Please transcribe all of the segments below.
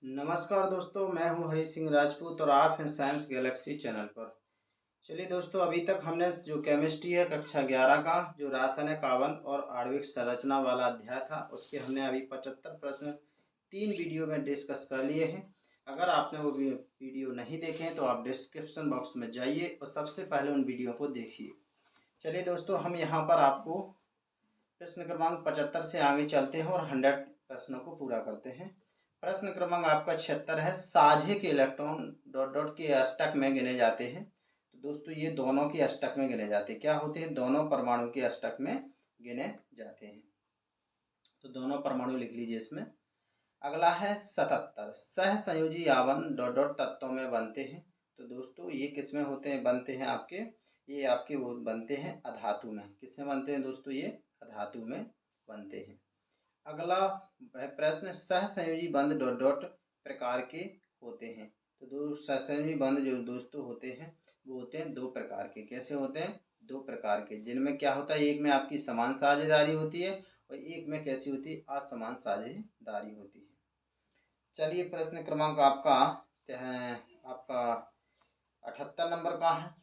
नमस्कार दोस्तों, मैं हूं हरी सिंह राजपूत और आप हैं साइंस गैलेक्सी चैनल पर। चलिए दोस्तों, अभी तक हमने जो केमिस्ट्री है कक्षा 11 का जो रासायनिक आबंध और आणविक संरचना वाला अध्याय था, उसके हमने अभी 75 प्रश्न 3 वीडियो में डिस्कस कर लिए हैं। अगर आपने वो वीडियो नहीं देखे हैं तो आप डिस्क्रिप्शन बॉक्स में जाइए और सबसे पहले उन वीडियो को देखिए। चलिए दोस्तों, हम यहाँ पर आपको प्रश्न क्रमांक 75 से आगे चलते हैं और 100 प्रश्नों को पूरा करते हैं। प्रश्न क्रमांक आपका 76 है। साझे के इलेक्ट्रॉन डॉट डॉट के अष्टक में गिने जाते हैं। तो दोस्तों ये दोनों के अष्टक में गिने जाते हैं। क्या होते हैं? दोनों परमाणु के अष्टक में गिने जाते हैं। तो दोनों परमाणु लिख लीजिए इसमें। अगला है 77। सह संयोजी आबंध डॉट डॉट तत्वों में बनते हैं। तो दोस्तों ये किस में होते हैं? बनते हैं आपके, ये आपके वो बनते हैं अधातु में। किस में बनते हैं दोस्तों? ये अधातु में बनते हैं। अगला प्रश्न, सहसंयोजी बंध डॉट डॉट प्रकार के होते हैं। तो दो सहसंयोजी बंध जो दोस्तों होते हैं वो होते हैं दो प्रकार के। कैसे होते हैं? दो प्रकार के, जिनमें क्या होता है, एक में आपकी समान साझेदारी होती है और एक में कैसी होती है? असमान साझेदारी होती है। चलिए प्रश्न क्रमांक आपका आपका 78 नंबर का है।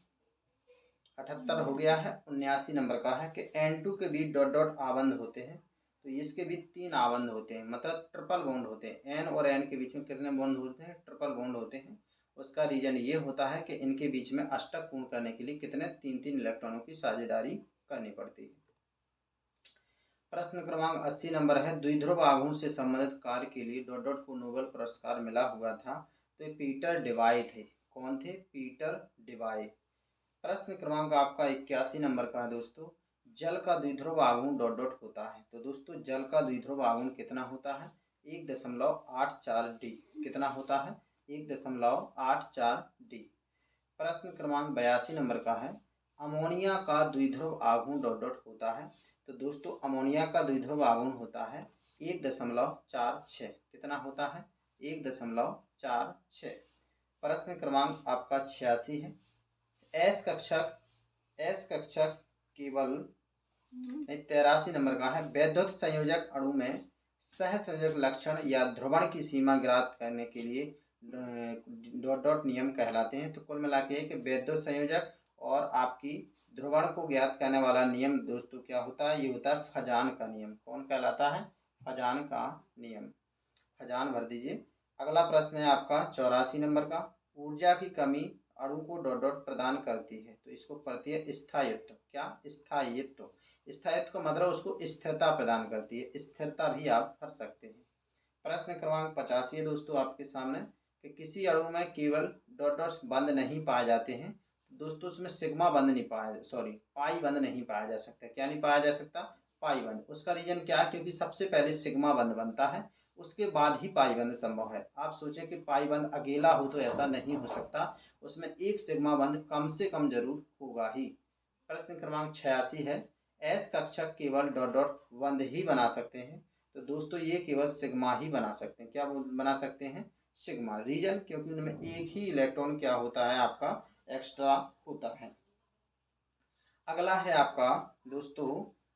78 हो गया है। 79 नंबर का है कि N2 के बीच डॉट डॉट आबंध होते हैं। तो इसके बीच 3 आबंध होते हैं, मतलब ट्रिपल बॉन्ड होते हैं। N और N के बीच में कितने बॉन्ड होते हैं? ट्रिपल बॉन्ड होते हैं। उसका रीजन ये होता है कि इनके बीच में अष्टक पूर्ण करने के लिए कितने 3-3 इलेक्ट्रॉनों की साझेदारी करनी पड़ती है। प्रश्न क्रमांक 80 नंबर है। द्विध्रुव आघूर्ण से संबंधित कार्य के लिए डॉट डॉट को नोबेल पुरस्कार मिला हुआ था। तो ये पीटर डिवाई थे। कौन थे? पीटर डिवाई। प्रश्न क्रमांक आपका 81 नंबर का है दोस्तों। जल का द्विध्रुव आघूर्ण डॉट डॉट होता है। तो दोस्तों जल का द्विध्रुव आघूर्ण कितना होता है? 1.84 डी। कितना होता है? 1.84 डी। प्रश्न क्रमांक 82 नंबर का है। अमोनिया का द्विध्रुव आघूर्ण डॉट डॉट होता है। तो दोस्तों अमोनिया का द्विध्रुव आघूर्ण होता है 1.46। कितना होता है? 1.46। प्रश्न क्रमांक आपका 86 है। एस कक्षक केवल 83 नंबर का है। वैद्युत संयोजक अणु में सह संयोजक लक्षण या ध्रुवण की सीमा ज्ञात करने के लिए डॉट डॉट नियम कहलाते हैं। तो कुल मिला के कि वैद्युत संयोजक और आपकी ध्रुवण को ज्ञात करने वाला नियम दोस्तों क्या होता है? ये होता है फजान का नियम। कौन कहलाता है? फजान का नियम। फजान भर दीजिए। अगला प्रश्न है आपका 84 नंबर का। ऊर्जा की कमी अणु को डॉट डॉट प्रदान करती है। तो इसको पढ़ती है स्थायित्व। क्या? स्थायित्व। स्थायित्व का मतलब उसको स्थिरता प्रदान करती है। स्थिरता भी आप पढ़ सकते हैं। प्रश्न क्रमांक 85 है दोस्तों आपके सामने कि किसी अणु में केवल डॉट डॉट बंद नहीं पाए जाते हैं। दोस्तों उसमें सिग्मा बंद नहीं पाया, सॉरी पाई बंद नहीं पाया जा सकता। क्या नहीं पाया जा सकता? पाई बंद। उसका रीजन क्या है? क्योंकि सबसे पहले सिग्मा बंद बनता है, उसके बाद ही पाई बंद संभव है। आप सोचें कि पाई बंद अकेला हो तो ऐसा नहीं हो सकता, उसमें एक सिग्मा बंद कम से कम जरूर होगा ही। प्रश्न क्रमांक 86 है। एस कक्षक केवल डॉट डॉट बंद ही बना सकते हैं। तो दोस्तों ये केवल सिग्मा ही बना सकते हैं। क्या बना सकते हैं? सिग्मा। रीजन क्योंकि उनमें एक ही इलेक्ट्रॉन क्या होता है? आपका एक्स्ट्रा होता है। अगला है आपका दोस्तों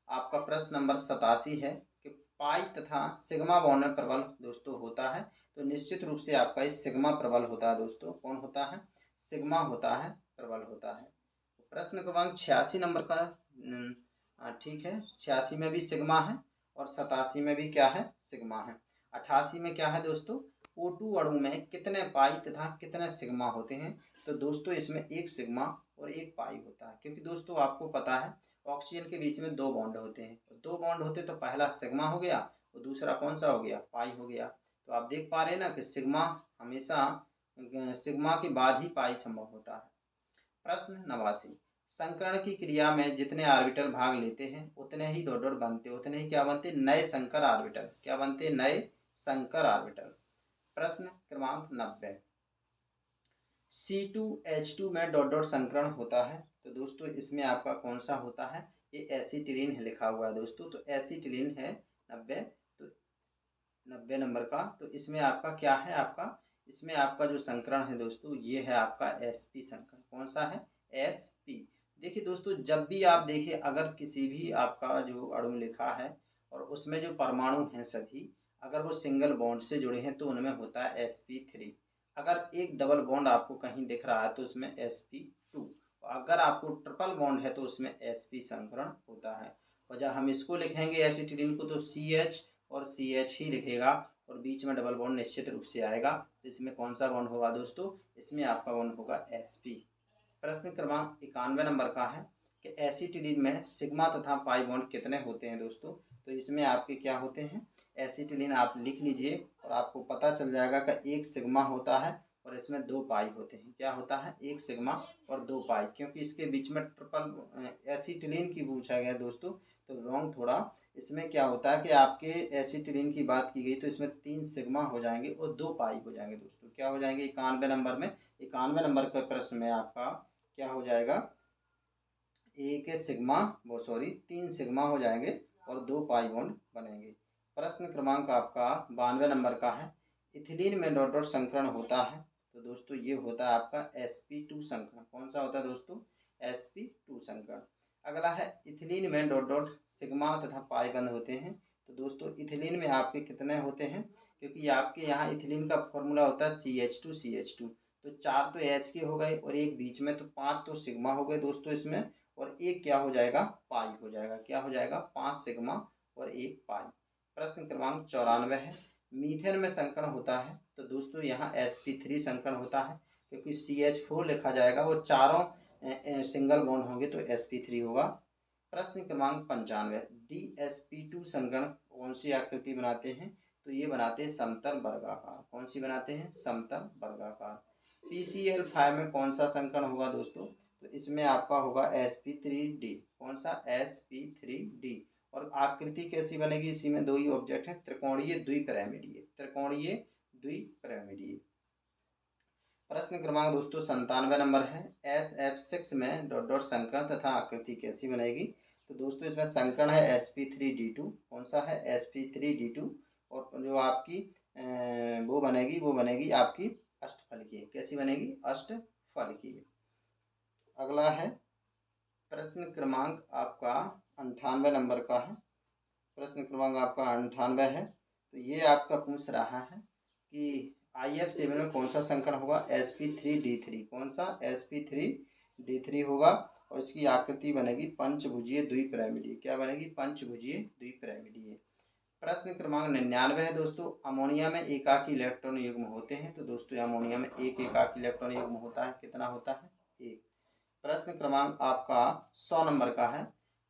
आपका प्रश्न नंबर 87 है कि पाई तथा सिग्मा बॉन्ड में प्रबल दोस्तों होता है। तो निश्चित रूप से आपका इस सिग्मा प्रबल होता है दोस्तों। कौन होता है? सिग्मा होता है, प्रबल होता है। प्रश्न क्रमांक 86 नंबर का ठीक है, 86 में भी सिग्मा है और 87 में भी क्या है? सिग्मा है। 88 में क्या है दोस्तों? O2 अणु में कितने पाई तथा कितने सिग्मा होते हैं? तो दोस्तों इसमें एक सिग्मा और एक पाई होता है, क्योंकि दोस्तों आपको पता है ऑक्सीजन के बीच में 2 बॉन्ड होते हैं। 2 बॉन्ड होते तो पहला सिग्मा हो गया और दूसरा कौन सा हो गया? पाई हो गया। तो आप देख पा रहे हैं ना कि सिग्मा हमेशा सिग्मा के बाद ही पाई संभव होता है। प्रश्न 89। संकरण की क्रिया में जितने ऑर्बिटल भाग लेते हैं उतने ही डॉट डॉट बनते, उतने ही क्या बनते? नए संकर ऑर्बिटल। क्या बनते? नए संकर ऑर्बिटल। प्रश्न क्रमांक 90। C2H2 में डॉट डॉट संकरण होता है। तो दोस्तों इसमें आपका कौन सा होता है? ये एसिटिलीन है लिखा हुआ है दोस्तों। तो एसिटिलीन है 90। तो 90 नंबर का। तो इसमें आपका क्या है? आपका इसमें आपका जो संकरण है दोस्तों ये है आपका sp संकरण। कौन सा है? sp। देखिए दोस्तों जब भी आप देखिए अगर किसी भी आपका जो अणु लिखा है और उसमें जो परमाणु हैं सभी, अगर वो सिंगल बॉन्ड से जुड़े हैं तो उनमें होता है sp3। अगर एक डबल बॉन्ड आपको कहीं दिख रहा है तो उसमें sp2। अगर आपको ट्रिपल बॉन्ड है तो उसमें sp संकरण होता है। और जब हम इसको लिखेंगे एसिटिलीन को तो CH और CH ही लिखेगा और बीच में डबल बॉन्ड निश्चित रूप से आएगा। तो इसमें कौन सा बॉन्ड होगा दोस्तों? इसमें आपका बॉन्ड होगा sp। प्रश्न क्रमांक 91 नंबर का है कि एसिटिलीन में सिग्मा तथा पाई बॉन्ड कितने होते हैं दोस्तों? तो इसमें आपके क्या होते हैं? एसिटिलीन आप लिख लीजिए और आपको पता चल जाएगा कि एक सिग्मा होता है और इसमें 2 पाई होते हैं। क्या होता है? एक सिग्मा और 2 पाई। क्योंकि इसके बीच में ट्रिपल एसिटिलीन की पूछा गया दोस्तों, तो रॉन्ग थोड़ा। इसमें क्या होता है कि आपके एसिटिलीन की बात की गई तो इसमें 3 सिग्मा हो जाएंगे और 2 पाई हो जाएंगे दोस्तों। क्या हो जाएंगे? 91 नंबर में, 91 नंबर के प्रश्न में आपका क्या हो जाएगा? एक सिग्मा वो सॉरी 3 सिग्मा हो जाएंगे और 2 पाई बॉन्ड बनेंगे। प्रश्न क्रमांक आपका 92 नंबर का है, इथिलीन में डॉट डॉट संकरण होता है। तो दोस्तों ये होता है आपका sp2 संकरण। कौन सा होता है दोस्तों? sp2 संकरण। अगला है इथिलीन में डॉट डॉट सिग्मा तथा पाई बंद होते हैं। तो दोस्तों इथिलीन में आपके कितने होते हैं? क्योंकि आपके यहाँ इथिलीन का फॉर्मूला होता है CH2 तो 4 तो H के हो गए और एक बीच में, तो 5 तो सिग्मा हो गए दोस्तों इसमें, और एक क्या हो जाएगा? पाई हो जाएगा। क्या हो जाएगा? 5 सिग्मा और 1 पाई। प्रश्न क्रमांक 94 है, मीथेन में संकरण होता है। तो दोस्तों यहाँ sp3 संकरण होता है क्योंकि CH4 लिखा जाएगा, वो चारों सिंगल बॉन्ड होंगे तो sp3 होगा। प्रश्न क्रमांक 95, DsP2 संकरण कौन सी आकृति बनाते हैं? तो ये बनाते हैं समतल वर्गाकार। कौन सी बनाते हैं? समतल वर्गाकार। PCl5 में कौन सा संकरण होगा दोस्तों? तो इसमें आपका होगा sp3d। कौन सा? sp3d। और आकृति कैसी बनेगी? इसी में 2 ही ऑब्जेक्ट है, त्रिकोणीय द्विपिरामिडीय। त्रिकोणीय द्विपिरामिडीय। प्रश्न क्रमांक दोस्तों 97 नंबर है, SF6 में डॉट डॉट संकरण तथा आकृति कैसी बनेगी? तो दोस्तों इसमें संकरण है sp3d2। कौन सा है? sp3d2। और जो आपकी वो बनेगी आपकी अष्टफलकीय। कैसी बनेगी? अष्टफलकीय। अगला है प्रश्न क्रमांक आपका 98 नंबर का है। प्रश्न क्रमांक आपका 98 है, तो ये आपका पूछ रहा है कि IF7 में कौन सा संकरण होगा? sp3d3। कौन सा? sp3d3 होगा और इसकी आकृति बनेगी पंचभुजीय द्विपिरामिडीय। क्या बनेगी? पंचभुजीय द्विपिरामिडीय। प्रश्न क्रमांक 99 है दोस्तों, अमोनिया में एकाकी इलेक्ट्रॉन युग्म होते हैं। तो दोस्तों अमोनिया में एक एकाकी इलेक्ट्रॉन युग्म होता है। कितना होता है? 1। प्रश्न क्रमांक आपका 100 नंबर का है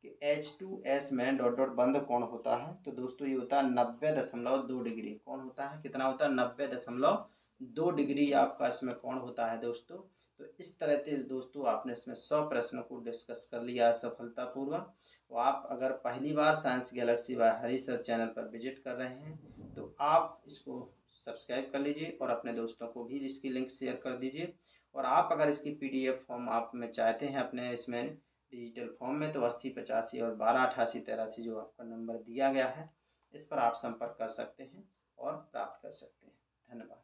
कि H2S में डॉट डॉट बंध कोण होता है। तो दोस्तों ये होता है 90.2 डिग्री। कौन होता है? कितना होता है? 90.2 डिग्री आपका इसमें कोण होता है दोस्तों। तो इस तरह से दोस्तों आपने इसमें 100 प्रश्नों को डिस्कस कर लिया है सफलतापूर्वक। तो आप अगर पहली बार साइंस गैलेक्सी बाय हरी सर चैनल पर विजिट कर रहे हैं तो आप इसको सब्सक्राइब कर लीजिए और अपने दोस्तों को भी इसकी लिंक शेयर कर दीजिए। और आप अगर इसकी PDF फॉर्म आप में चाहते हैं अपने इसमें डिजिटल फॉर्म में, तो 8085 और 128883 जो आपका नंबर दिया गया है, इस पर आप संपर्क कर सकते हैं और प्राप्त कर सकते हैं। धन्यवाद।